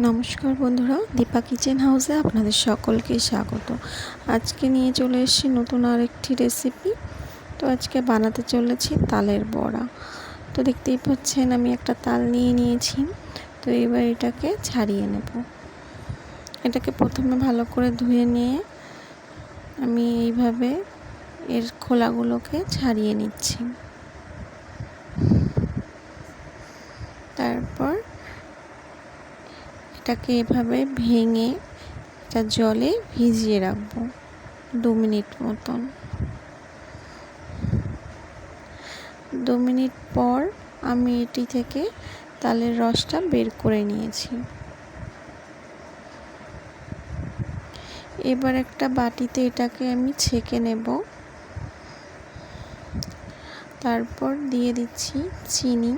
নমস্কার বন্ধুরা, দীপা কিচেন হাউসে আপনাদের সকলকে স্বাগত। আজকে নিয়ে চলে এসেছি নতুন আরেকটি রেসিপি। তো আজকে বানাতে চলেছি তালের বড়া। তো দেখতেই পাচ্ছেন আমি একটা তাল নিয়ে নিয়েছি। তো এবার এটাকে ছাড়িয়ে নেব। এটাকে প্রথমে ভালো করে ধুয়ে নিয়ে আমি এইভাবে এর খোলাগুলোকে ছাড়িয়ে নিচ্ছি। তারপর এটাকে এভাবে ভেঙে এটা জলে ভিজিয়ে রাখবো 2 মিনিট মতন। 2 মিনিট পর আমি এটি থেকে তালের রসটা বের করে নিয়েছি। এবার একটা বাটিতে এটাকে আমি ছেঁকে নেব। তারপর দিয়ে দিচ্ছি চিনি,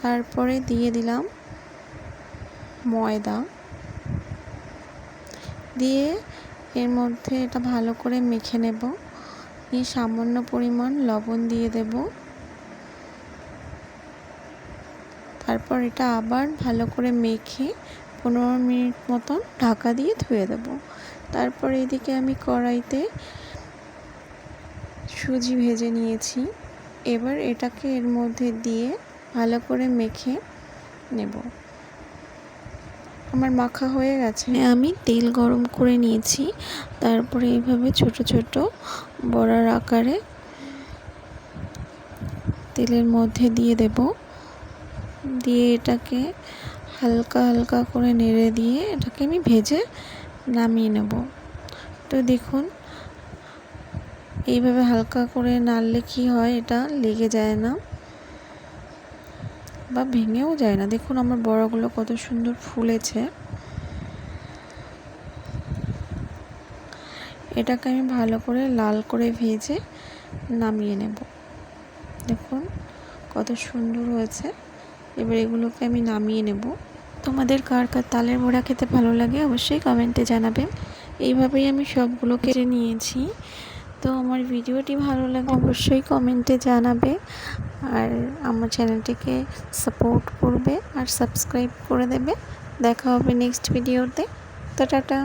তারপরে দিয়ে দিলাম ময়দা, দিয়ে এর মধ্যে এটা ভালো করে মেখে নেব। নিয়ে সামান্য পরিমাণ লবণ দিয়ে দেব। তারপর এটা আবার ভালো করে মেখে 15 মিনিট মতন ঢাকা দিয়ে ধুয়ে দেব। তারপর এদিকে আমি কড়াইতে সুজি ভেজে নিয়েছি। এবার এটাকে এর মধ্যে দিয়ে ভালো করে মেখে নেব। আমার মাখা হয়ে গেছে। আমি তেল গরম করে নিয়েছি। তারপরে এইভাবে ছোট ছোট বড়ার আকারে তেলের মধ্যে দিয়ে দেব। দিয়ে এটাকে হালকা হালকা করে নেড়ে দিয়ে এটাকে আমি ভেজে নামিয়ে নেব। তো দেখুন এইভাবে হালকা করে নাড়লে কি হয়, এটা লেগে যায় না বা ভেঙেও যায় না। দেখুন আমার বড়াগুলো কত সুন্দর ফুলেছে। এটাকে আমি ভালো করে লাল করে ভেজে নামিয়ে নেব। দেখুন কত সুন্দর হয়েছে। এবার এগুলোকে আমি নামিয়ে নেব। তোমাদের কার কার তালের বড়া খেতে ভালো লাগে অবশ্যই কমেন্টে জানাবে। এইভাবেই আমি সবগুলো কেটে নিয়েছি। তো আমার ভিডিওটি ভালো লাগে অবশ্যই কমেন্টে জানাবে, আর আমার চ্যানেলটিকে সাপোর্ট করবে আর সাবস্ক্রাইব করে দেবে। দেখা হবে নেক্সট ভিডিওতে। তো টাটা।